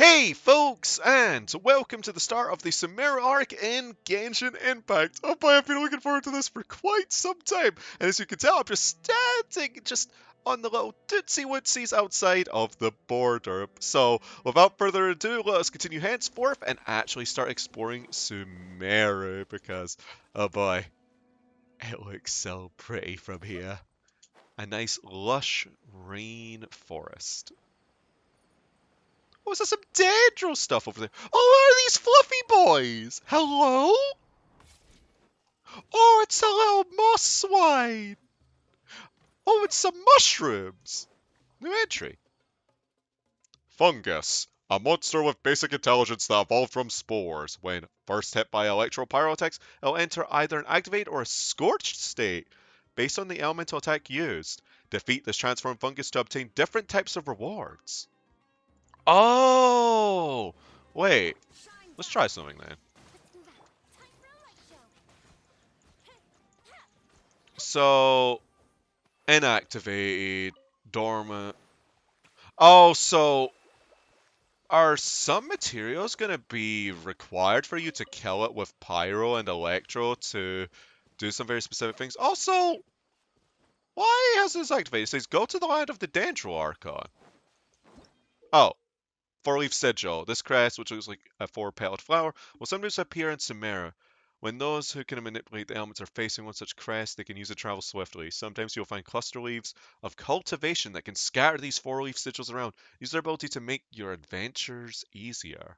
Hey folks, and welcome to the start of the Sumeru arc in Genshin Impact. Oh boy, I've been looking forward to this for quite some time, and as you can tell, I'm just standing on the little dootsy wootsies outside of the border. So, without further ado, let us continue henceforth and actually start exploring Sumeru, because, oh boy, it looks so pretty from here. A nice lush rain forest. Oh, is there some Dandruel stuff over there? Oh, what are these fluffy boys? Hello? Oh, it's a little moss swine. Oh, it's some mushrooms. New entry. Fungus. A monster with basic intelligence that evolved from spores. When first hit by electro-pyro attacks, it'll enter either an activate or a scorched state, based on the elemental attack used. Defeat this transformed fungus to obtain different types of rewards. Oh! Wait. Let's try something then. So, inactivated, dormant. Oh, so are some materials going to be required for you to kill it with pyro and electro to do some very specific things? Also, why has this activated? It says go to the land of the Dendro Archon. Oh, four-leaf sigil. This crest, which looks like a four-petaled flower, will sometimes appear in Sumeru. When those who can manipulate the elements are facing one such crest, they can use it to travel swiftly. Sometimes you'll find cluster leaves of cultivation that can scatter these four-leaf sigils around. Use their ability to make your adventures easier.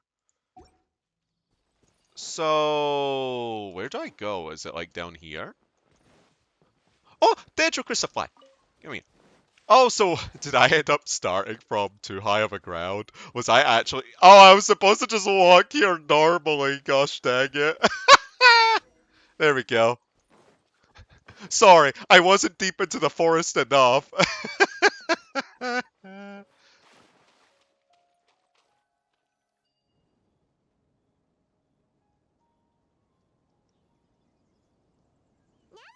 So, where do I go? Is it like down here? Oh, Dendro Crucifly! Give me. Oh, so did I end up starting from too high of a ground? Was I actually... Oh, I was supposed to just walk here normally. Gosh dang it. There we go. Sorry, I wasn't deep into the forest enough. Now that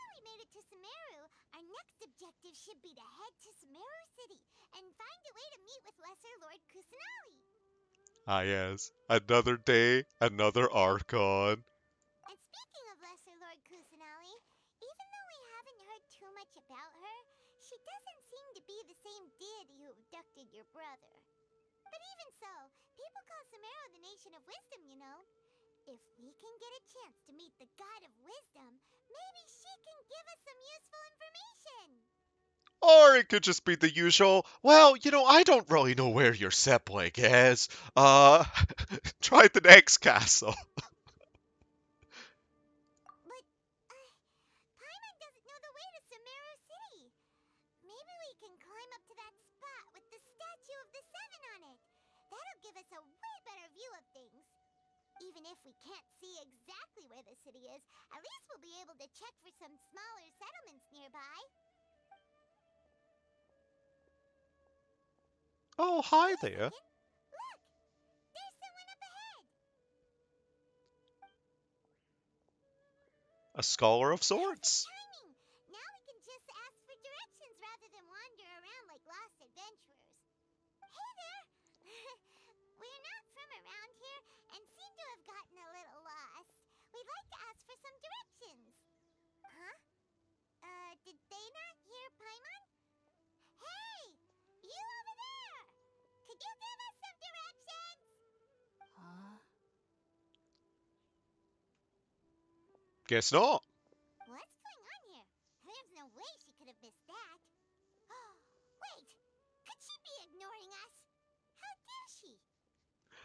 we made it to Sumeru, our next objective should be to head to Sumeru City and find a way to meet with Lesser Lord Kusanali. Ah yes, another day, another Archon. And speaking of Lesser Lord Kusanali, even though we haven't heard too much about her, she doesn't seem to be the same deity who abducted your brother. But even so, people call Sumeru the Nation of Wisdom, you know. If we can get a chance to meet the God of Wisdom, maybe she can give us some useful information. Or it could just be the usual, well, I don't really know where your sibling is. Try the next castle. But, Paimon doesn't know the way to Sumeru City. Maybe we can climb up to that spot with the statue of the Seven on it. That'll give us a way better view of things. Even if we can't see exactly where the city is, at least we'll be able to check for some smaller settlements nearby. Oh, hi there. Look! There's someone up ahead! A scholar of sorts. Timing! Now we can just ask for directions rather than wander around like lost adventurers. Hey there! We're not from around here and seem to have gotten a little lost. We'd like to ask for some directions. Huh? Did they not hear Paimon? Hey! You over there! Could you give us some directions? Huh? Guess not. What's going on here? There's no way she could have missed that. Wait! Could she be ignoring us? How dare she?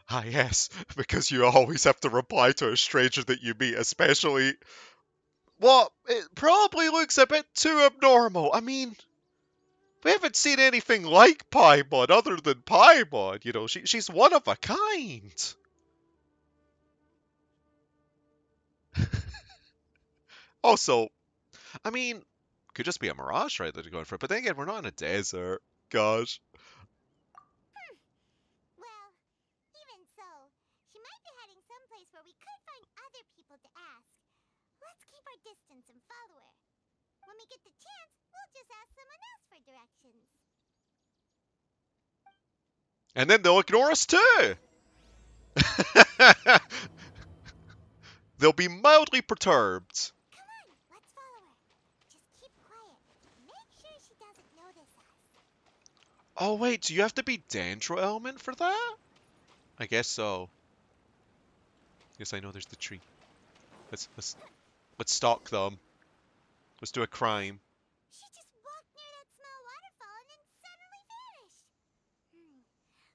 Ah, yes, because you always have to reply to a stranger that you meet, especially... Well, it probably looks a bit too abnormal. I mean, we haven't seen anything like Paimon other than Paimon. She's one of a kind. Also, I mean, could just be a mirage right that you're going for. But then again, we're not in a desert. Gosh. Well, even so, she might be heading someplace where we could find other people to ask. Let's keep our distance and follow her. When we get the chance, we'll just ask someone else for directions. And then they'll ignore us too. They'll be mildly perturbed. Come on, let's follow her. Just keep quiet. Make sure she doesn't notice us. Oh wait, do you have to be Dendro Element for that? I guess so. Yes, I know there's the tree. Let's stalk them. Let's do a crime. She just walked near that small waterfall and then suddenly vanished.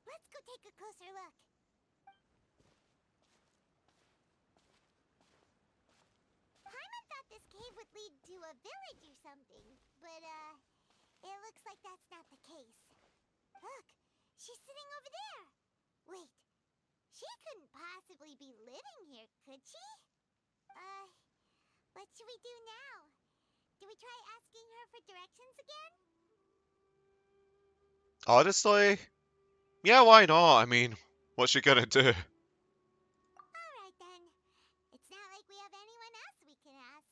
Let's go take a closer look. Paimon thought this cave would lead to a village or something, but it looks like that's not the case. Look, she's sitting over there. Wait, she couldn't possibly be living here, could she? What should we do now? Do we try asking her for directions again? Honestly, yeah, why not? I mean, what's she gonna do? Alright then. It's not like we have anyone else we can ask.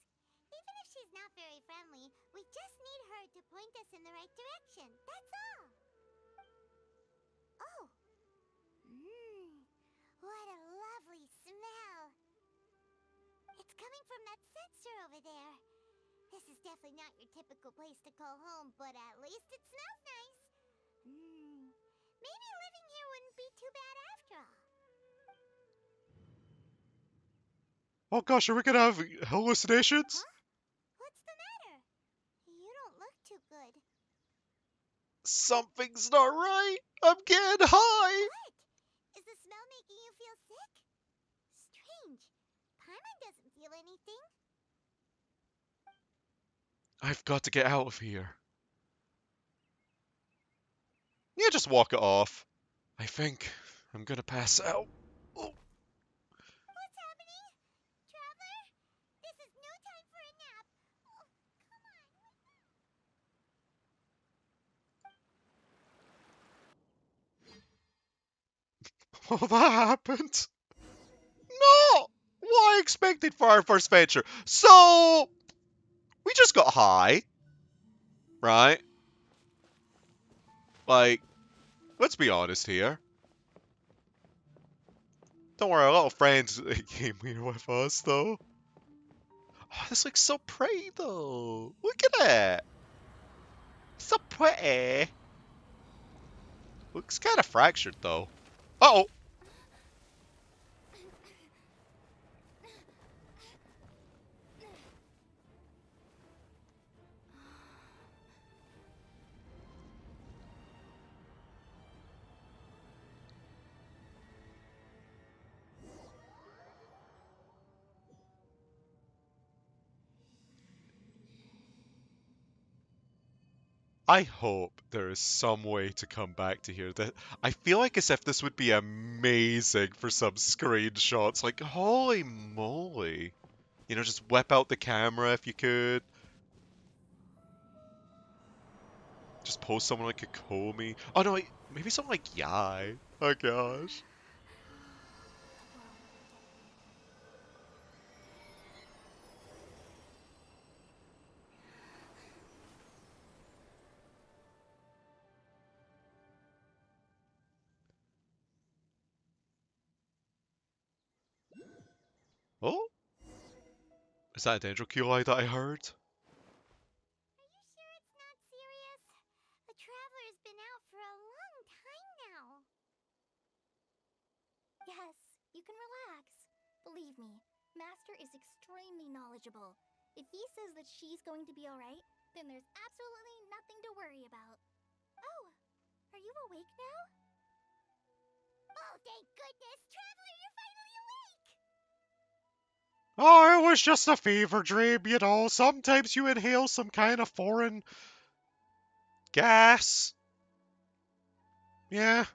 Even if she's not very friendly, we just need her to point us in the right direction. That's all. Oh. What a lovely smell. It's coming from that sensor over there. This is definitely not your typical place to call home, but at least it smells nice. Maybe living here wouldn't be too bad after all. Oh gosh, are we gonna have hallucinations? Huh? What's the matter? You don't look too good. Something's not right. I'm getting high. What? Is the smell making you feel sick? Strange. Paimon doesn't feel anything. I've got to get out of here. Yeah, just walk it off. I think I'm gonna pass out. Oh. What's happening? Traveler? This is no time for a nap. Oh, come on. Oh, that happened. No! What I expected for our first venture. So, we just got high, right? Like, let's be honest here. Don't worry, our little friends came here with us, though. Oh, this looks so pretty, though. Look at it. So pretty. Looks kind of fractured, though. Uh-oh. I hope there is some way to come back to here. That I feel like as if this would be amazing for some screenshots. Like, holy moly. You know, just whip out the camera if you could. Just post someone like Kokomi. Oh no, maybe someone like Yai. Oh gosh. Oh? Is that a Dendroculi that I heard? Are you sure it's not serious? The Traveler's been out for a long time now. Yes, you can relax. Believe me, Master is extremely knowledgeable. If he says that she's going to be alright, then there's absolutely nothing to worry about. Oh, are you awake now? Oh, thank goodness! Traveler, you're finally awake! Oh, it was just a fever dream, you know. Sometimes you inhale some kind of foreign gas. Yeah.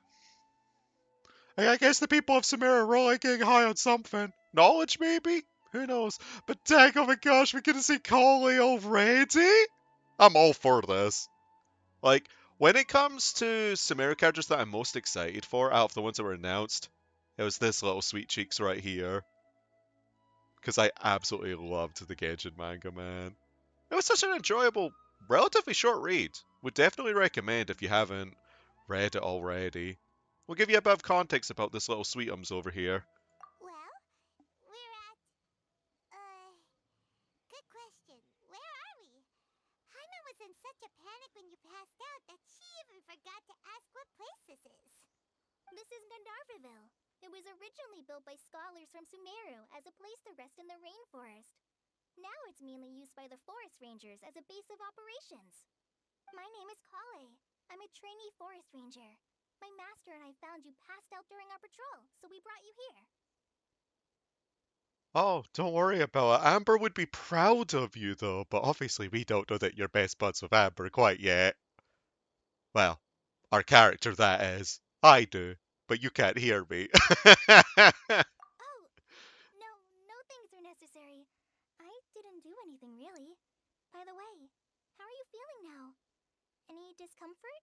I guess the people of Sumeru are really getting high on something. Knowledge, maybe? Who knows? But dang, oh my gosh, we're gonna see Coley already? I'm all for this. Like, when it comes to Sumeru characters that I'm most excited for, out of the ones that were announced, it was this little sweet cheeks right here. Because I absolutely loved the Genshin manga, man. It was such an enjoyable, relatively short read. Would definitely recommend if you haven't read it already. We'll give you a bit of context about this little sweetums over here. Well, we're at, uh, good question. Where are we? Paimon was in such a panic when you passed out that she even forgot to ask what place this is. This is Gandharville. It was originally built by scholars from Sumeru as a place to rest in the rainforest. Now it's mainly used by the forest rangers as a base of operations. My name is Kale. I'm a trainee forest ranger. My master and I found you passed out during our patrol, so we brought you here. Oh, don't worry about it. Amber would be proud of you, though, but obviously we don't know that you're best buds with Amber quite yet. Well, our character, that is. I do, but you can't hear me. Oh, no, no things are necessary. I didn't do anything really. By the way, how are you feeling now? Any discomfort?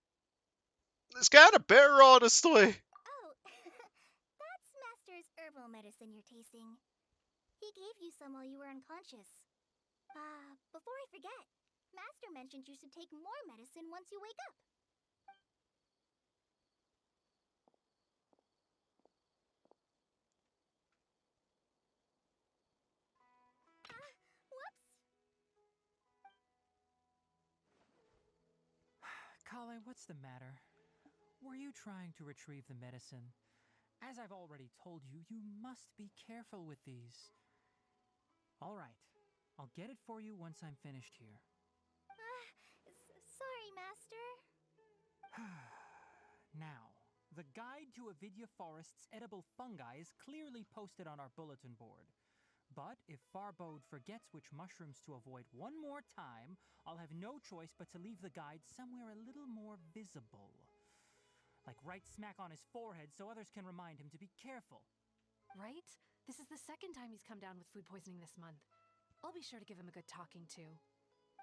It's kind of bitter, honestly. Oh, that's Master's herbal medicine you're tasting. He gave you some while you were unconscious. Before I forget, Master mentioned you should take more medicine once you wake up. Whoops! Kale, what's the matter? Were you trying to retrieve the medicine? As I've already told you, you must be careful with these. All right, I'll get it for you once I'm finished here. Sorry, Master. Now, the guide to Avidya Forest's edible fungi is clearly posted on our bulletin board. But if Farbode forgets which mushrooms to avoid one more time, I'll have no choice but to leave the guide somewhere a little more visible. Like right smack on his forehead so others can remind him to be careful. Right? This is the second time he's come down with food poisoning this month. I'll be sure to give him a good talking to.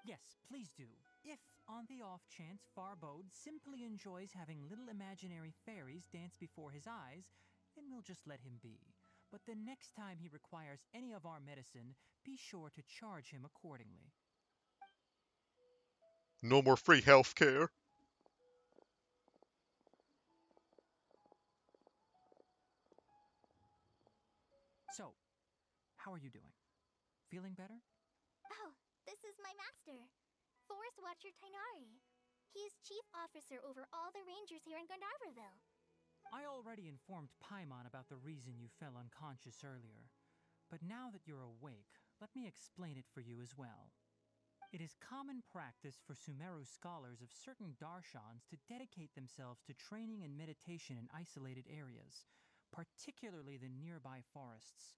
Yes, please do. If, on the off chance, Farbode simply enjoys having little imaginary fairies dance before his eyes, then we'll just let him be. But the next time he requires any of our medicine, be sure to charge him accordingly. No more free healthcare. So, how are you doing? Feeling better? Oh, this is my master, Forest Watcher Tainari. He is chief officer over all the rangers here in Gandharville. I already informed Paimon about the reason you fell unconscious earlier. But now that you're awake, let me explain it for you as well. It is common practice for Sumeru scholars of certain darshans to dedicate themselves to training and meditation in isolated areas, particularly the nearby forests.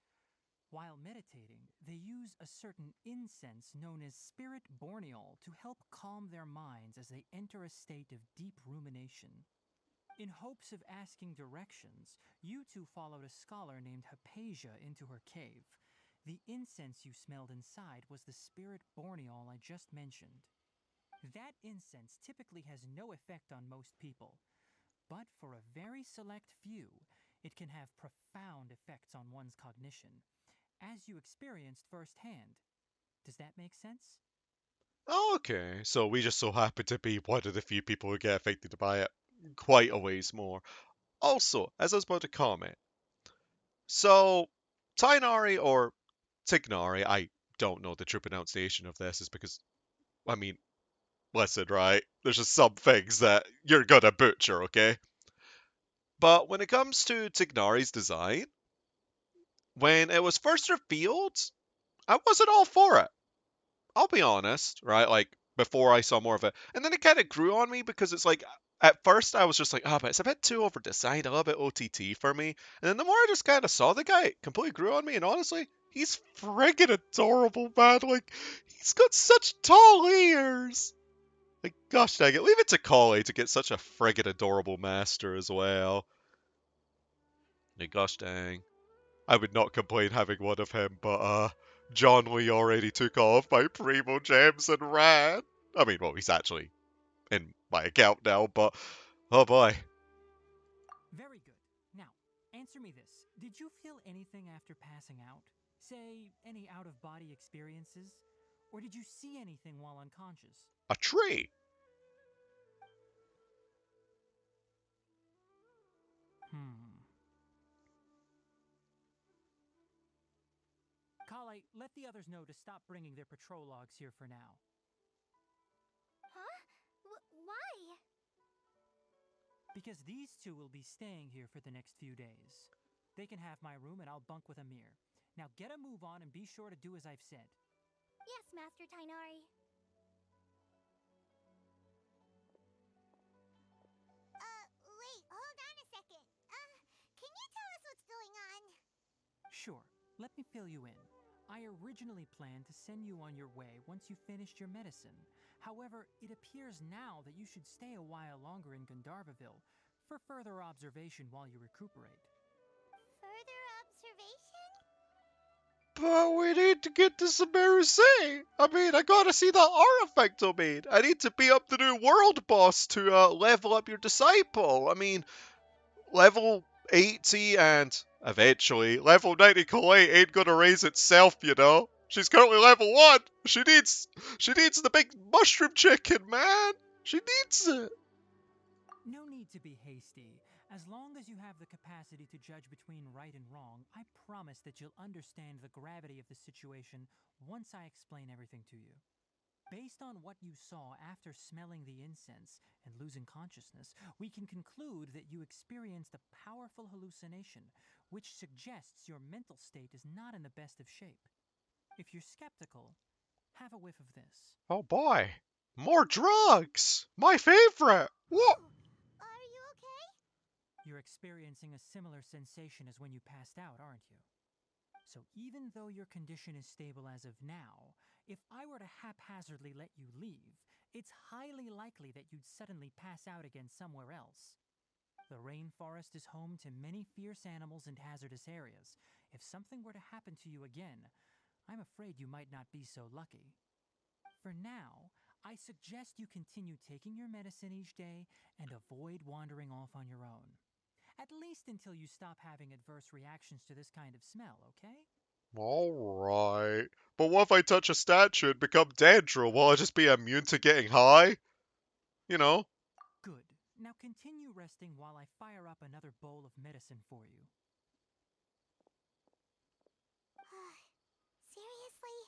While meditating, they use a certain incense known as spirit borneol to help calm their minds as they enter a state of deep rumination. In hopes of asking directions, you two followed a scholar named Hypatia into her cave. The incense you smelled inside was the spirit borneol I just mentioned. That incense typically has no effect on most people, but for a very select few, it can have profound effects on one's cognition, as you experienced firsthand. Does that make sense? Okay, so we just so happen to be one of the few people who get affected by it quite a ways more. Also, as I was about to comment, so Tainari or Tignari, I don't know the true pronunciation of this, is because, I mean, listen, right? There's just some things that you're gonna butcher, okay? But when it comes to Tignari's design, when it was first revealed, I wasn't all for it. I'll be honest, right? Like before I saw more of it, and then it kind of grew on me because it's like at first I was just like, oh, but it's a bit too over designed, a little bit OTT for me. And then the more I just kind of saw the guy, it completely grew on me. And honestly, he's friggin' adorable, man. Like he's got such tall ears. Like gosh dang it, leave it to Collie to get such a friggin' adorable master as well. Like gosh dang. I would not complain having one of him, but John Lee already took off my Primo Gems and ran. I mean, well, he's actually in my account now, but oh boy. Very good. Now, answer me this. Did you feel anything after passing out? Say, any out of body experiences? Or did you see anything while unconscious? A tree. Kale, let the others know to stop bringing their patrol logs here for now. Huh? Why? Because these two will be staying here for the next few days. They can have my room and I'll bunk with Amir. Now get a move on and be sure to do as I've said. Yes, Master Tainari. Wait, hold on a second. Can you tell us what's going on? Sure, let me fill you in. I originally planned to send you on your way once you finished your medicine. However, it appears now that you should stay a while longer in Gandharvaville for further observation while you recuperate. Further observation? But we need to get to Sumeru City. I mean, I gotta see that artifact I made. I need to beat up the new world boss to level up your disciple. I mean, level 80 and eventually level 90 Kalei ain't gonna raise itself, you know. She's currently level 1. She needs the big mushroom chicken, man. She needs it. No need to be hasty. As long as you have the capacity to judge between right and wrong, I promise that you'll understand the gravity of the situation once I explain everything to you. Based on what you saw after smelling the incense and losing consciousness, we can conclude that you experienced a powerful hallucination, which suggests your mental state is not in the best of shape. If you're skeptical, have a whiff of this. Oh boy. More drugs. My favorite. What? Are you okay? You're experiencing a similar sensation as when you passed out, aren't you? So even though your condition is stable as of now, if I were to haphazardly let you leave, it's highly likely that you'd suddenly pass out again somewhere else. The rainforest is home to many fierce animals and hazardous areas. If something were to happen to you again, I'm afraid you might not be so lucky. For now, I suggest you continue taking your medicine each day and avoid wandering off on your own. At least until you stop having adverse reactions to this kind of smell, okay? Alright. But what if I touch a statue and become Dendro? Will I just be immune to getting high? You know? Good. Now continue resting while I fire up another bowl of medicine for you. Seriously?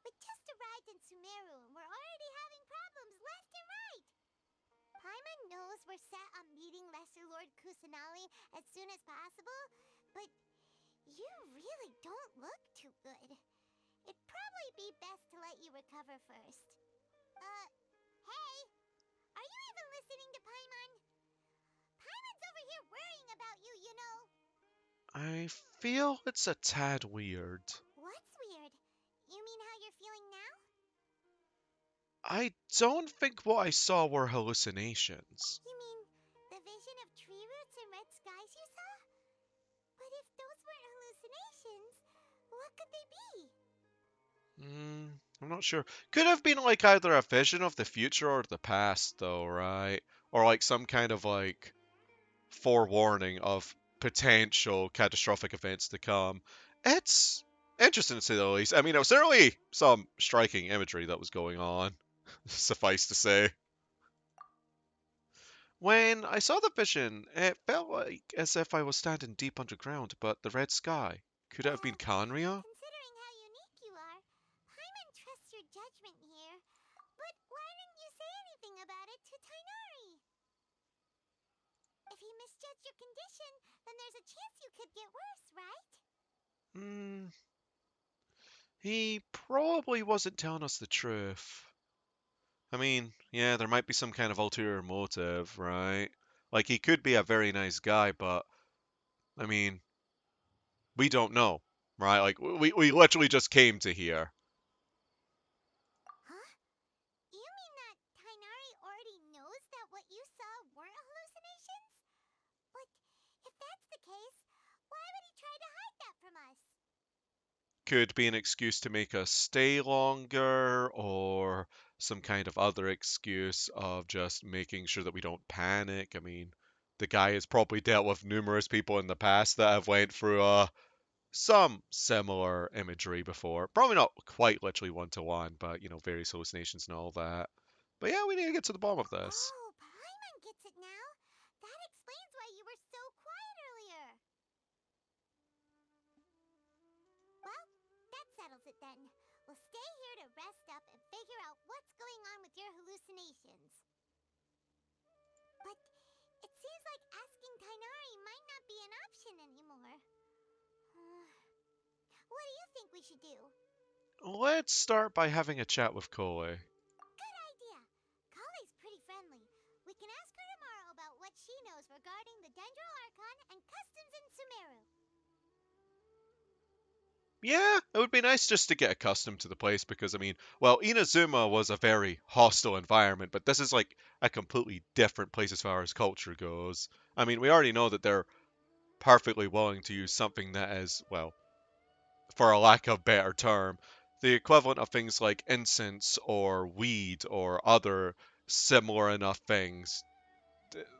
We just arrived in Sumeru and we're already having problems left and right. Paimon knows we're set on meeting Lesser Lord Kusanali as soon as possible, but you really don't look too good. It'd probably be best to let you recover first. Hey! Are you even listening to Paimon? Paimon's over here worrying about you, you know. I feel it's a tad weird. What's weird? You mean how you're feeling now? I don't think what I saw were hallucinations. You mean the vision of tree roots and red skies you saw? But if those weren't hallucinations, what could they be? I'm not sure. Could have been like either a vision of the future or the past, though, right? Or like some kind of like forewarning of potential catastrophic events to come. It's interesting to say the least. I mean, it was certainly some striking imagery that was going on, suffice to say. When I saw the vision, it felt like as if I was standing deep underground, but the red sky. Could it have been Canria? Considering how unique you are, Paimon trusts your judgment here. But why didn't you say anything about it to Tainari? If he misjudged your condition, then there's a chance you could get worse, right? He probably wasn't telling us the truth. I mean, yeah, there might be some kind of ulterior motive, right? Like, he could be a very nice guy, but, I mean, we don't know, right? Like, we literally just came to here. Huh? You mean that Tainari already knows that what you saw weren't hallucinations? But if that's the case, why would he try to hide that from us? Could be an excuse to make us stay longer, or some kind of other excuse of just making sure that we don't panic. I mean, the guy has probably dealt with numerous people in the past that have went through some similar imagery before. Probably not quite literally one to one, but various hallucinations and all that. But yeah, we need to get to the bottom of this. Oh, Paimon gets it now. That explains why you were so quiet earlier. then. We'll stay here to rest up and figure out what's going on with your hallucinations. But it seems like asking Tainari might not be an option anymore. What do you think we should do? Let's start by having a chat with Kole. Good idea. Kale's pretty friendly. We can ask her tomorrow about what she knows regarding the Dendro Archon and customs in Sumeru. Yeah, it would be nice just to get accustomed to the place because, I mean, well, Inazuma was a very hostile environment, but this is like a completely different place as far as culture goes. I mean, we already know that they're perfectly willing to use something that is, well, for a lack of better term, the equivalent of things like incense or weed or other similar enough things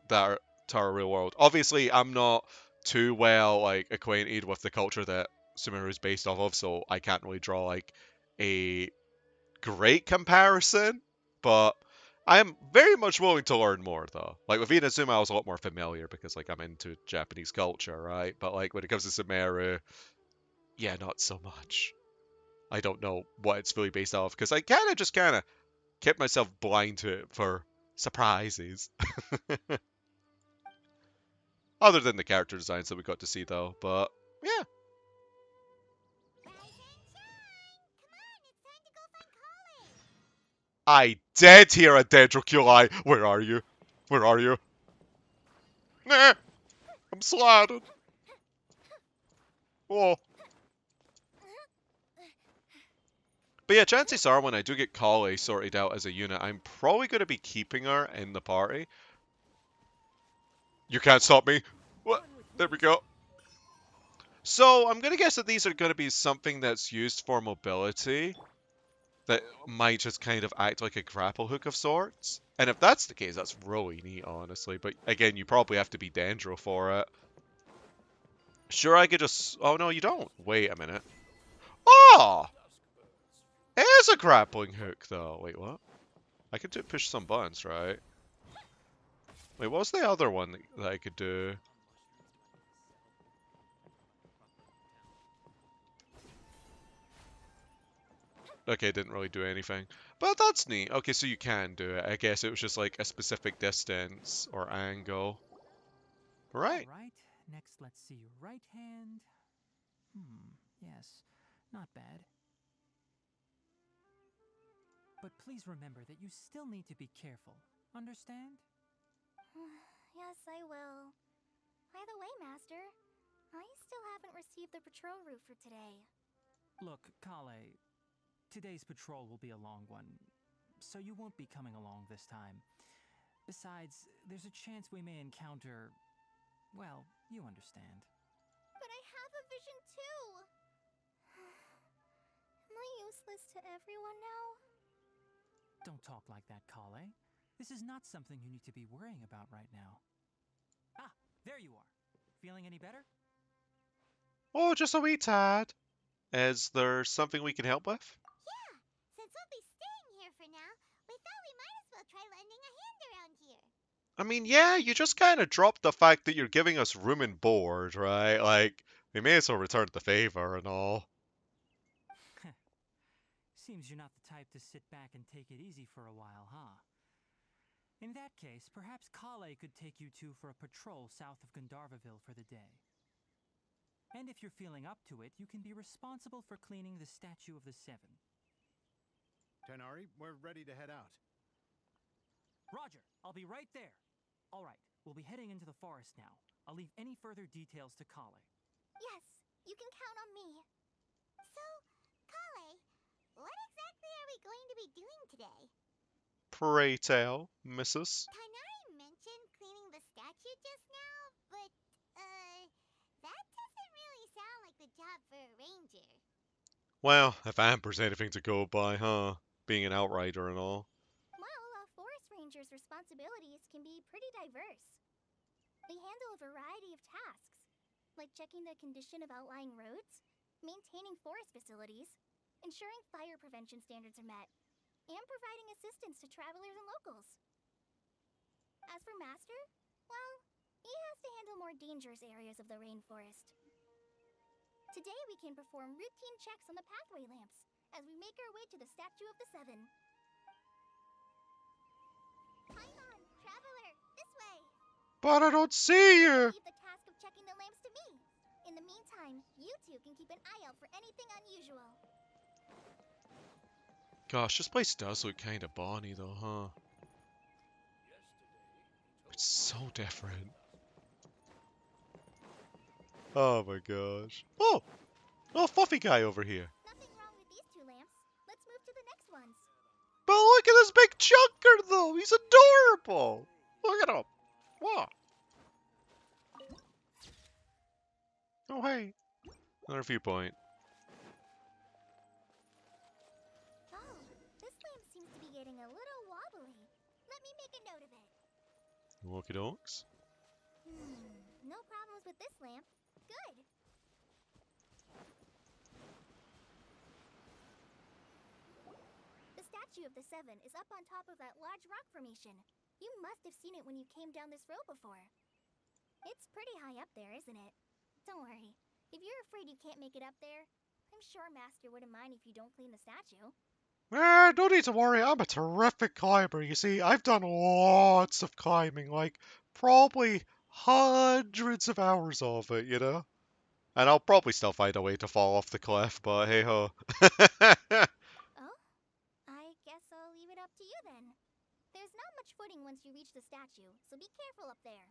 that are to our real world. Obviously, I'm not too well like acquainted with the culture that Sumeru is based off of, so I can't really draw like a great comparison. But I'm very much willing to learn more, though. Like with Inazuma, I was a lot more familiar because like I'm into Japanese culture, right? But like when it comes to Sumeru, yeah, not so much. I don't know what it's fully based off because I kind of kept myself blind to it for surprises. Other than the character designs that we got to see, though. But yeah, Rise and shine! Come on, it's time to go find Kale! I did hear a Dendroculi. Where are you? Where are you? Nah, I'm sliding. Oh. But yeah, chances are when I do get Kale sorted out as a unit, I'm probably going to be keeping her in the party. You can't stop me. What? There we go. So I'm going to guess that these are going to be something that's used for mobility. That might just kind of act like a grapple hook of sorts. And if that's the case, that's really neat, honestly. But again, you probably have to be Dendro for it. Sure, I could just... Oh, no, you don't. Wait a minute. Oh! It is a grappling hook, though. Wait, what? I could push some buttons, right? Wait, what was the other one that I could do? Okay, it didn't really do anything. But that's neat. Okay, so you can do it. I guess it was just like a specific distance or angle. Right. All right, next let's see. Right hand. Yes, not bad. But please remember that you still need to be careful. Understand? Yes, I will. By the way, Master, I still haven't received the patrol route for today. Look, Kale, today's patrol will be a long one, so you won't be coming along this time. Besides, there's a chance we may encounter... well, you understand. But I have a vision too! Am I useless to everyone now? Don't talk like that, Kale. This is not something you need to be worrying about right now. Ah, there you are. Feeling any better? Oh, just a wee tad. Is there something we can help with? Yeah, since we'll be staying here for now, we thought we might as well try lending a hand around here. I mean, yeah, you just kind of dropped the fact that you're giving us room and board, right? Like, we may as well return the favor and all. Seems you're not the type to sit back and take it easy for a while, huh? In that case, perhaps Kale could take you two for a patrol south of Gandharvaville for the day. And if you're feeling up to it, you can be responsible for cleaning the Statue of the Seven. Tainari, we're ready to head out. Roger, I'll be right there. All right, we'll be heading into the forest now. I'll leave any further details to Kale. Yes, you can count on me. So, Kale, what exactly are we going to be doing today? Pray tell, missus. Tainari mentioned cleaning the statue just now, but, that doesn't really sound like the job for a ranger. Well, if Amber's anything to go by, huh? Being an outrider and all. Well, a forest ranger's responsibilities can be pretty diverse. They handle a variety of tasks, like checking the condition of outlying roads, maintaining forest facilities, ensuring fire prevention standards are met, and providing assistance to travelers and locals. As for Master, well, he has to handle more dangerous areas of the rainforest. Today we can perform routine checks on the pathway lamps, as we make our way to the Statue of the Seven. Paimon, traveler, this way! But I don't see you! Leave the task of checking the lamps to me. In the meantime, you two can keep an eye out for anything unusual. Gosh, this place does look kind of bonny though, huh? It's so different. Oh my gosh. Oh! Oh, fluffy guy over here. Nothing wrong with these two lamps. Let's move to the next ones. But look at this big chunker though! He's adorable! Look at him! What? Oh hey. Another viewpoint. Oh, this lamp seems to be getting a little wobbly. Let me make a note of it. Okie dokes. No problems with this lamp. Good. The Statue of the Seven is up on top of that large rock formation. You must have seen it when you came down this road before. It's pretty high up there, isn't it? Don't worry. If you're afraid you can't make it up there, I'm sure Master wouldn't mind if you don't clean the statue. No need to worry, I'm a terrific climber, you see. I've done lots of climbing, like, probably hundreds of hours of it, you know? And I'll probably still find a way to fall off the cliff, but hey-ho. Oh? I guess I'll leave it up to you then. There's not much footing once you reach the statue, so be careful up there.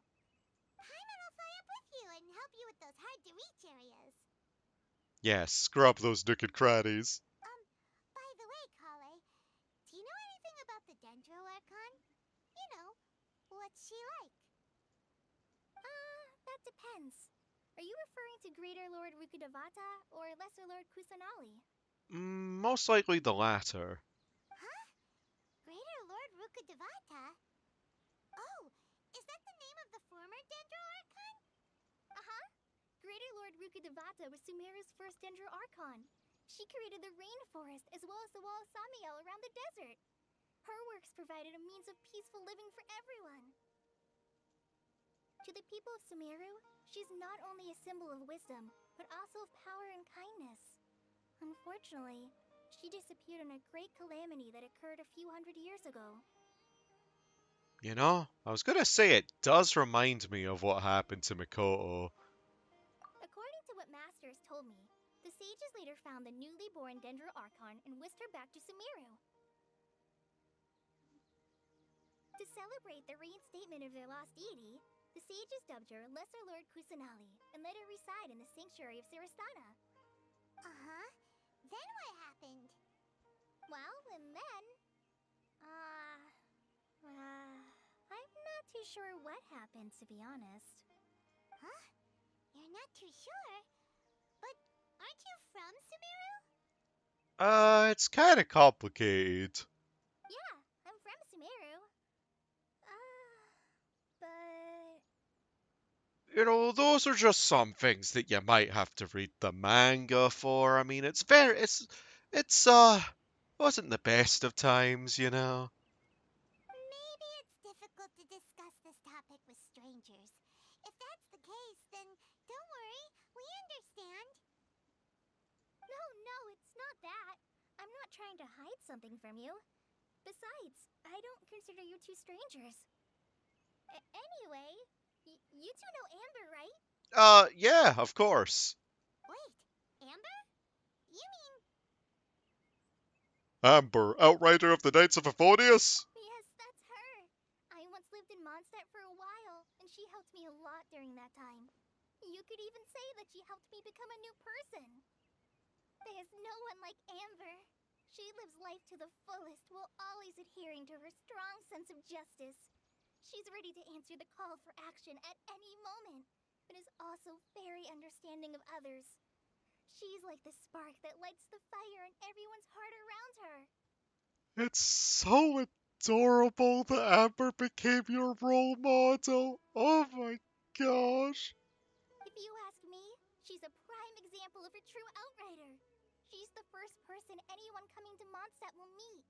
Paimon will fly up with you and help you with those hard-to-reach areas. Yes, scrub those nook and crannies. By the way, Kale, do you know anything about the Dendro Archon? You know, what's she like? That depends. Are you referring to Greater Lord Rukkhadevata or Lesser Lord Kusanali? Most likely the latter. Huh? Greater Lord Rukkhadevata? Oh, is that the name of the former Dendro Archon? Uh-huh. Greater Lord Rukkhadevata was Sumeru's first Dendro Archon. She created the rainforest as well as the wall of Samiel around the desert. Her works provided a means of peaceful living for everyone. To the people of Sumeru, she's not only a symbol of wisdom, but also of power and kindness. Unfortunately, she disappeared in a great calamity that occurred a few hundred years ago. You know, I was gonna say it does remind me of what happened to Mikoto. According to what Master has told me, the sages later found the newly born Dendro Archon and whisked her back to Sumeru. To celebrate the reinstatement of their lost deity, the sages dubbed her Lesser Lord Kusanali and let her reside in the sanctuary of Sarastana. Uh-huh. Then what happened? Well, and then... I'm not too sure what happened, to be honest. Huh? You're not too sure? But aren't you from Sumeru? It's kinda complicated. Yeah, I'm from Sumeru. But... You know, those are just some things that you might have to read the manga for. I mean, wasn't the best of times, you know? Maybe it's difficult to discuss this topic with strangers. If that's the case, then don't worry, we understand. No, it's not that. I'm not trying to hide something from you. Besides, I don't consider you two strangers. Anyway, you two know Amber, right? Yeah, of course. Wait, Amber? You mean... Amber, outrider of the Knights of Euphonius? Yes, that's her. I once lived in Mondstadt for a while, and she helped me a lot during that time. You could even say that she helped me become a new person. There's no one like Amber. She lives life to the fullest while always adhering to her strong sense of justice. She's ready to answer the call for action at any moment, but is also very understanding of others. She's like the spark that lights the fire in everyone's heart around her. It's so adorable that Amber became your role model. Oh my gosh. If you ask me, she's a prime example of a true outrider. She's the first person anyone coming to Mondstadt will meet.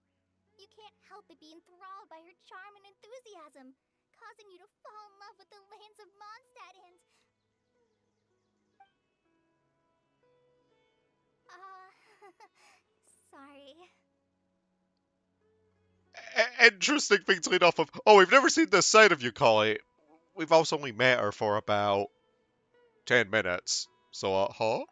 You can't help but be enthralled by her charm and enthusiasm, causing you to fall in love with the lands of Mondstadt and... Sorry. Interesting thing to lead off of. Oh, we've never seen this side of you, Collie. We've also only met her for about 10 minutes. So, huh? Paimon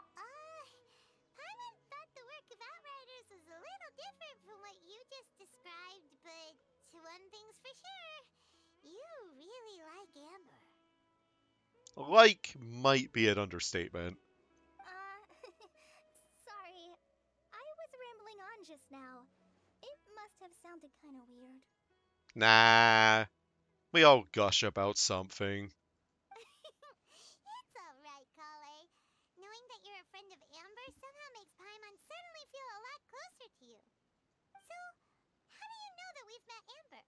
thought the work of Outriders was a little different from what you just described, but one thing's for sure, you really like Amber. Like might be an understatement. Sorry. I was rambling on just now. It must have sounded kind of weird. Nah. We all gush about something. It's alright, Kale. Knowing that you're a friend of Amber somehow makes Paimon suddenly feel a lot closer to you. So, how do you know that we've met Amber?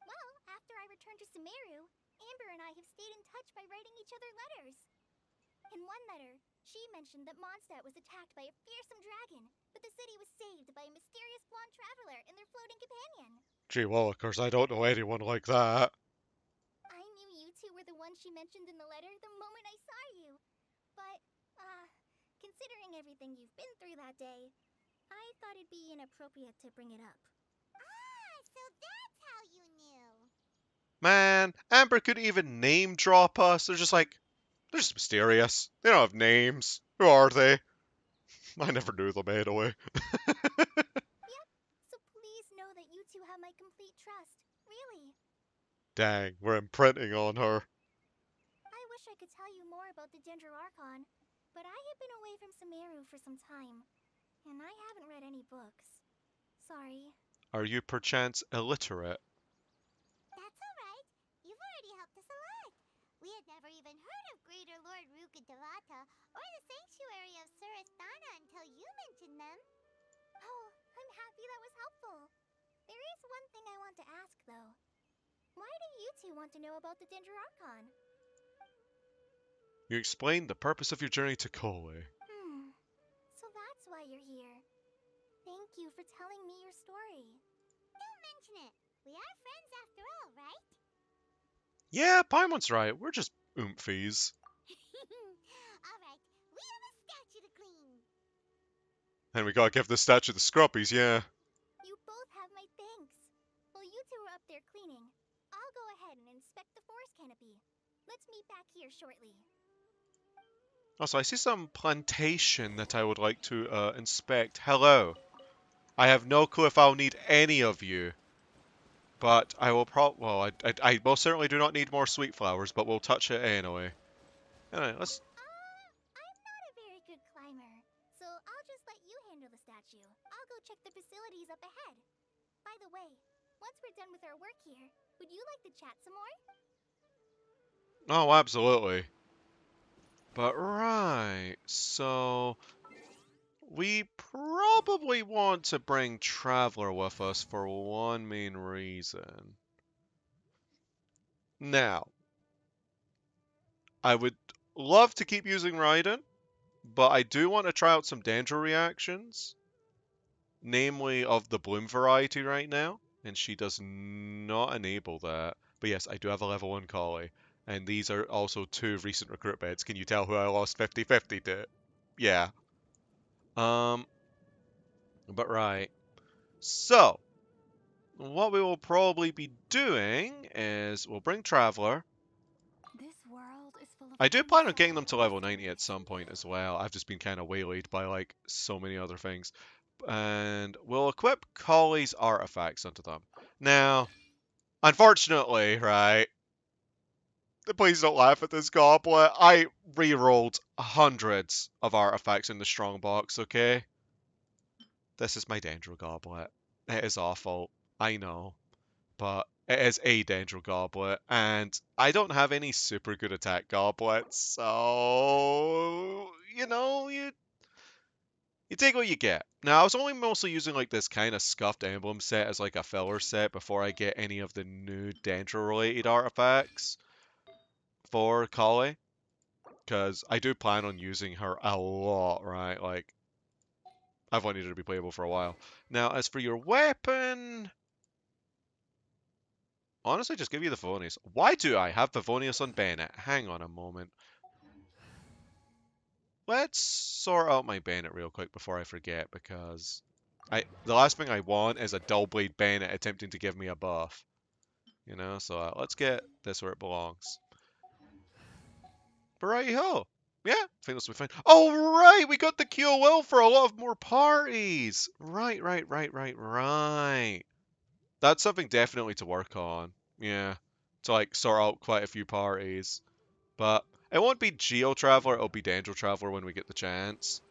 Well, after I returned to Sumeru, Amber and I have stayed in touch by writing each other letters. In one letter, she mentioned that Mondstadt was attacked by a fearsome dragon, but the city was saved by a mysterious blonde traveler and their floating companion. Gee willikers, I don't know anyone like that. I knew you two were the ones she mentioned in the letter the moment I saw you. But, considering everything you've been through that day, I thought it'd be inappropriate to bring it up. Ah, so that's how you knew. Man, Amber couldn't even name drop us. They're just like, they're just mysterious. They don't have names. Who are they? I never knew them anyway. Yep, so please know that you two have my complete trust. Really. Dang, we're imprinting on her. I wish I could tell you more about the Dendroarchon, but I have been away from Sumeru for some time, and I haven't read any books. Sorry. Are you perchance illiterate? That's alright. You've already helped us a lot. We had never even heard of Greater Lord Teyvat or the Sanctuary of Surasthana until you mentioned them. Oh, I'm happy that was helpful. There is one thing I want to ask, though. Why do you two want to know about the Dendroarchon? You explained the purpose of your journey to Kole. So that's why you're here. Thank you for telling me your story. Don't mention it. We are friends after all, right? Yeah, Paimon's right. We're just oomfies. Alright, we have a statue to clean. And we gotta give this statue the scrubbies, yeah. You both have my thanks. While you two are up there cleaning, I'll go ahead and inspect the forest canopy. Let's meet back here shortly. Also, I see some plantation that I would like to inspect. Hello. I have no clue if I'll need any of you. But I will well, I most certainly do not need more sweet flowers, but we'll touch it anyway. Anyway, let's... I'm not a very good climber, so I'll just let you handle the statue. I'll go check the facilities up ahead. By the way, once we're done with our work here, would you like to chat some more? Oh, absolutely. But right, so... We probably want to bring Traveler with us for one main reason. Now, I would love to keep using Raiden, but I do want to try out some danger reactions, namely of the Bloom variety right now, and she does not enable that. But yes, I do have a level 1 Collie, and these are also 2 recent recruit beds. Can you tell who I lost 50-50 to? Yeah. But right. So, what we will probably be doing is we'll bring Traveler. This world is full of I do plan on getting them to level 90 at some point as well. I've just been kind of waylaid by like so many other things. And we'll equip Collie's artifacts onto them. Now, unfortunately, right, please don't laugh at this goblet. I re-rolled hundreds of artifacts in the strong box, okay? This is my Dendro goblet. It is awful. I know. But it is a Dendro goblet, and I don't have any super good attack goblets, so you take what you get. Now I was only mostly using like this kind of scuffed emblem set as like a filler set before I get any of the new Dendro related artifacts for Kali, because I do plan on using her a lot, right? Like I've wanted her to be playable for a while. Now as for your weapon. Honestly, just give you the Favonius. Why do I have Favonius on Bennett? Hang on a moment. Let's sort out my Bennett real quick before I forget, because The last thing I want is a dull blade Bennett attempting to give me a buff. You know, so let's get this where it belongs. But righty-ho. Yeah, I think this will be fine. Oh, right, we got the QOL for a lot of more parties. Right. That's something definitely to work on. Yeah, to like sort out quite a few parties. But it won't be Geo Traveler, it'll be Dendro Traveler when we get the chance.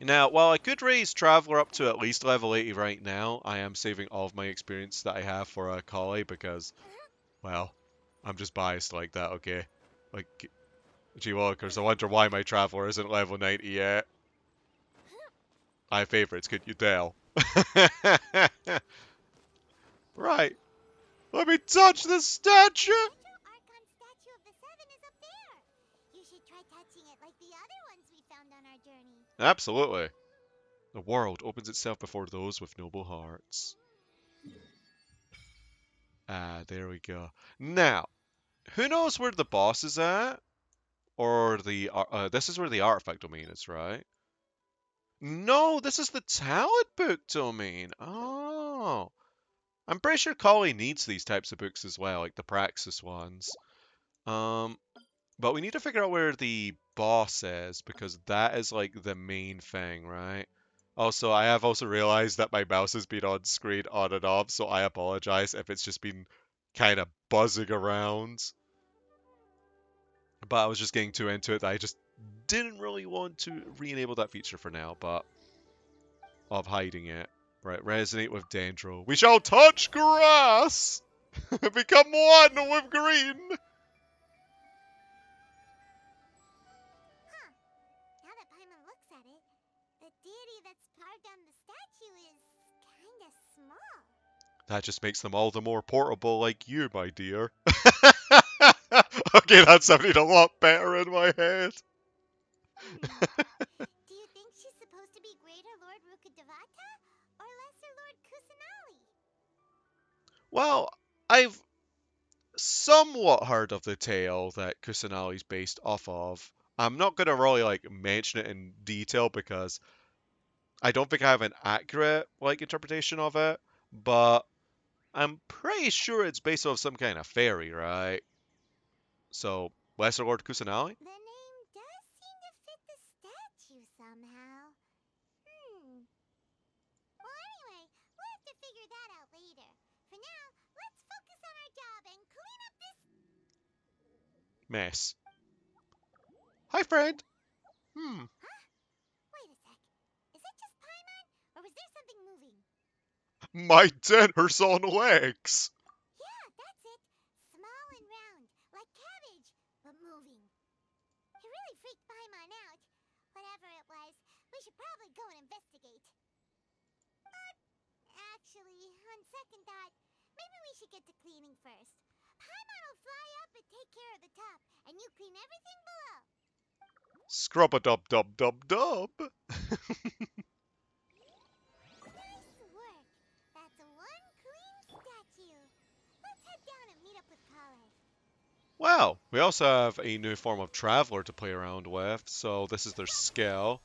Now, while I could raise Traveler up to at least level 80 right now, I am saving all of my experience that I have for a Collie because, well, I'm just biased like that, okay? Like, gee willikers, I wonder why my Traveler isn't level 90 yet. I have favorites, could you tell? Right, let me touch the statue! Archon statue of the Seven is up there. You should try touching it like the other ones we found on our journey. Absolutely. The world opens itself before those with noble hearts. Ah, there we go. Now, who knows where the boss is at? Or the this is where the artifact domain is, right? No, this is the talent book domain. Oh, I'm pretty sure Collie needs these types of books as well, like the Praxis ones. Um, but we need to figure out where the boss is because that is like the main thing, right? Also, I have also realized that my mouse has been on screen on and off, so I apologize if it's just been kind of buzzing around. But I was just getting too into it that I just didn't really want to re-enable that feature for now, but of hiding it. Right, resonate with Dendro. We shall touch grass! Become one with green! Huh. Now that Paimon looks at it, the deity that's carved on the statue is kinda small. That just makes them all the more portable like you, my dear. Okay, that's sounding a lot better in my head. Do you think she's supposed to be Greater Lord Rukkhadevata or Lesser Lord Kusanali? Well, I've somewhat heard of the tale that Kusanali's based off of. I'm not gonna really like mention it in detail because I don't think I have an accurate like interpretation of it, but I'm pretty sure it's based off some kind of fairy, right? So, Lesser Lord Kusanali? The name does seem to fit the statue somehow. Well, anyway, we'll have to figure that out later. For now, let's focus on our job and clean up this. Mess. Hi, friend. Huh? Wait a sec. Is it just Paimon, or was there something moving? My dinner's on legs. Yeah, that's it. Small and round, like cabbage, but moving. It really freaked Paimon out. Whatever it was, we should probably go and investigate. Actually, on second thought, maybe we should get to cleaning first. Paimon will fly up and take care of the top, and you clean everything below. Scrub-a-dub-dub-dub-dub. Nice work. That's one clean statue. Let's head down and meet up with Kale. Well, we also have a new form of traveler to play around with, so this is their skill.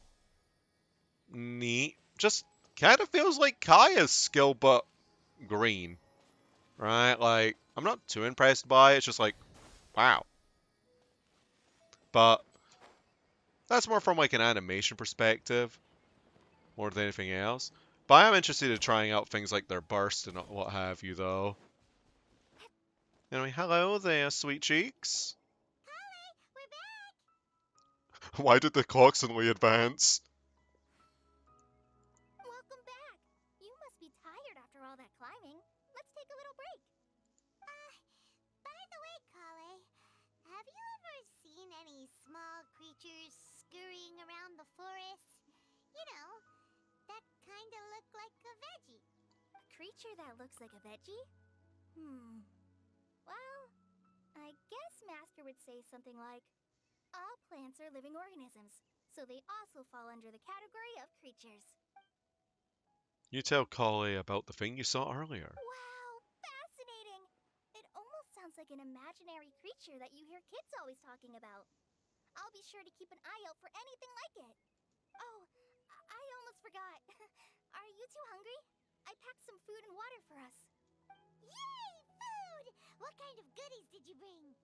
Neat. Just kind of feels like Kaya's skill, but green. Right? Like, I'm not too impressed by it. It's just like, wow. But that's more from like an animation perspective, more than anything else. But I am interested in trying out things like their burst and what have you, though. Anyway, hello there, sweet cheeks. Kale, we're back. Why did the clock suddenly advance? Welcome back. You must be tired after all that climbing. Let's take a little break. By the way, Kale, have you ever seen any small creatures scurrying around the forest? You know, that kind of look like a veggie. A creature that looks like a veggie? Well, I guess Master would say something like, all plants are living organisms, so they also fall under the category of creatures. You tell Kale about the thing you saw earlier. Wow, fascinating! It almost sounds like an imaginary creature that you hear kids always talking about. I'll be sure to keep an eye out for anything like it. Oh, I almost forgot. you two hungry? I packed some food and water for us. Yay, food! What kind of goodies did you bring?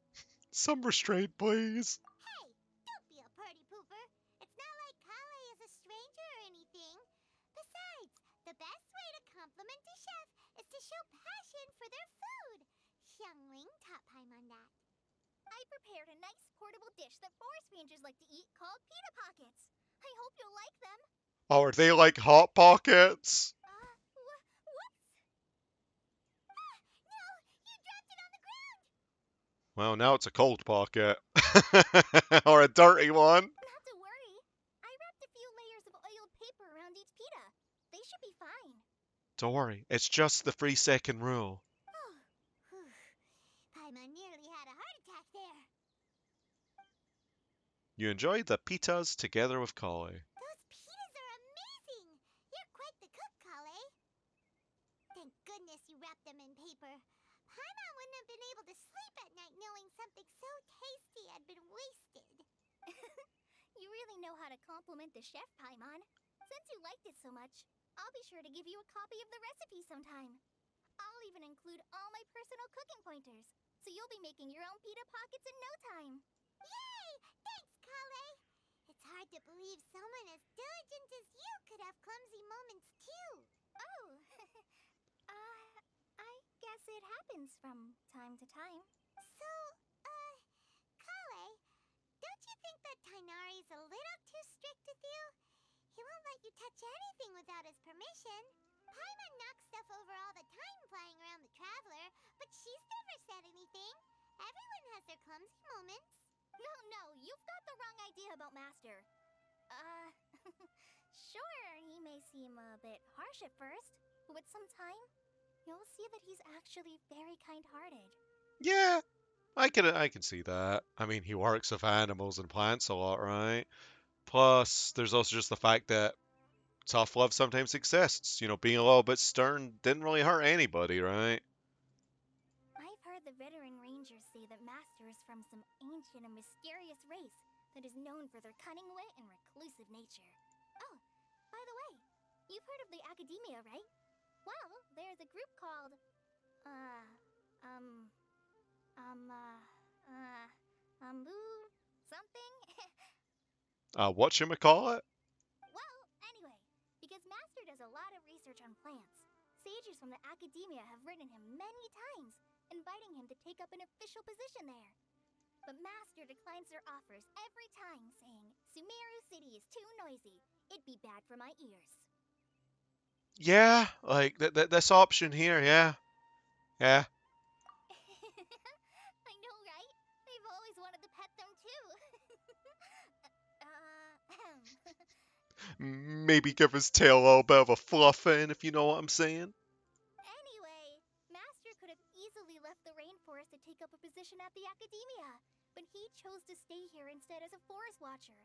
Some restraint, please. Hey, don't be a party pooper. It's not like Kale is a stranger or anything. Besides, the best way to compliment a chef is to show passion for their food. Xiangling taught Paimon that. I prepared a nice portable dish that forest rangers like to eat called pita pockets. I hope you'll like them. Oh, are they like Hot Pockets? Whoops! Ah, no! You dropped it on the ground! Well, now it's a cold pocket. Or a dirty one. Not to worry. I wrapped a few layers of oiled paper around each pita. They should be fine. Don't worry, it's just the 3-second rule. Oh, whew. Paimon nearly had a heart attack there. You enjoyed the pitas together with Kale. Those pitas are amazing! You're quite the cook, Kale. Thank goodness you wrapped them in paper. Paimon wouldn't have been able to sleep at night knowing something so tasty had been wasted. You really know how to compliment the chef, Paimon. Since you liked it so much, I'll be sure to give you a copy of the recipe sometime. I'll even include all my personal cooking pointers, so you'll be making your own pita pockets in no time. Yay! Thanks, Kale. It's hard to believe someone as diligent as you could have clumsy moments too. Oh, I guess it happens from time to time. So, Kale, don't you think that Tainari's a little too strict with you? He won't let you touch anything without his permission. Paimon knocks stuff over all the time flying around the Traveler, but she's never said anything. Everyone has their clumsy moments. No, you've got the wrong idea about Master. Sure, he may seem a bit harsh at first, but with some time, you'll see that he's actually very kind-hearted. Yeah, I can see that. I mean, he works with animals and plants a lot, right? Plus, there's also just the fact that tough love sometimes exists. You know, being a little bit stern didn't really hurt anybody, right? I've heard the veteran rangers say that Master is from some ancient and mysterious race that is known for their cunning wit and reclusive nature. Oh, by the way, you've heard of the Academia, right? Well, there's a group called, something? Whatchamacallit? Well, anyway, because Master does a lot of research on plants, sages from the Academia have written him many times, inviting him to take up an official position there. But Master declines their offers every time, saying, Sumeru City is too noisy. It'd be bad for my ears. Yeah, like this option here, yeah. Yeah. I know, right? I've always wanted to pet them too. Maybe give his tail a little bit of a fluffing, if you know what I'm saying. Anyway, Master could have easily left the rainforest to take up a position at the Academia, but he chose to stay here instead as a forest watcher,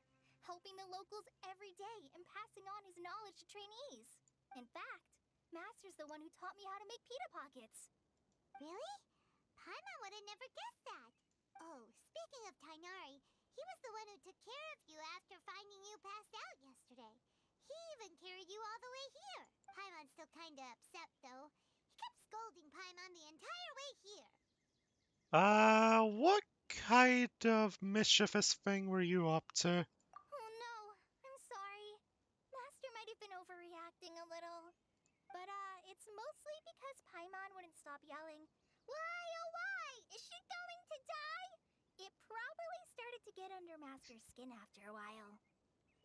helping the locals every day and passing on his knowledge to trainees. In fact, Master's the one who taught me how to make pita pockets. Really? Paimon would have never guessed that. Oh, speaking of Tainari, he was the one who took care of you after finding you passed out yesterday. He even carried you all the way here. Paimon's still kinda upset, though. He kept scolding Paimon the entire way here. What kind of mischievous thing were you up to? Oh no, I'm sorry. Master might have been overreacting a little. But, it's mostly because Paimon wouldn't stop yelling, Why, oh why? Is she going to die? It probably started to get under Master's skin after a while.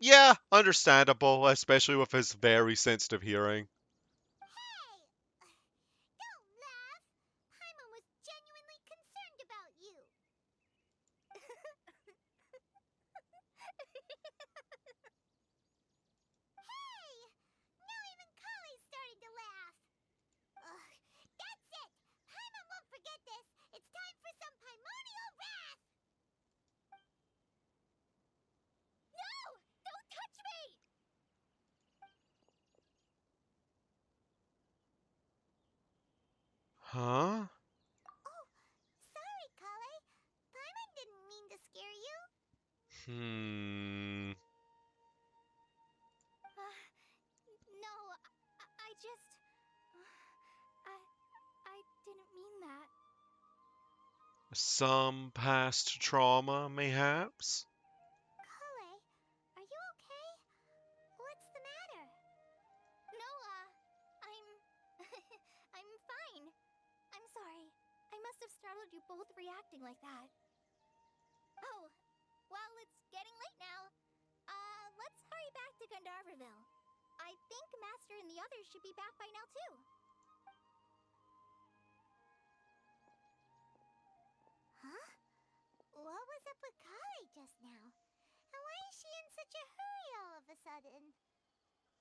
Yeah, understandable, especially with his very sensitive hearing. Hey! Don't laugh! Paimon was genuinely concerned about you. Hey! Now even Kale's starting to laugh. Ugh, that's it! Paimon won't forget this. It's time for some primordial wrath! No! Don't touch me! Huh? Oh, sorry, Kale. Paimon didn't mean to scare you. Hmm. No, I just... I didn't mean that. Some past trauma, mayhaps? Kale, are you okay? What's the matter? No, I'm... I'm fine. I'm sorry. I must have startled you both reacting like that. Oh, well, it's getting late now. Let's hurry back to Gandharville. I think Master and the others should be back by now, too. Huh? What was up with Kale just now? And why is she in such a hurry all of a sudden?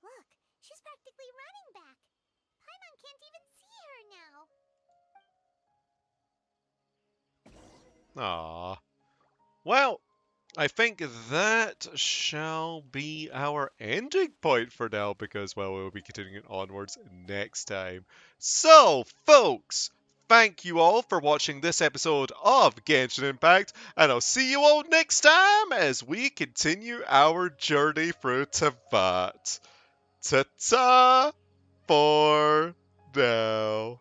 Look, she's practically running back. Paimon can't even see her now. Ah. Well, I think that shall be our ending point for now because, well, we'll be continuing onwards next time. So, folks, thank you all for watching this episode of Genshin Impact, and I'll see you all next time as we continue our journey through Teyvat. Ta-ta for now.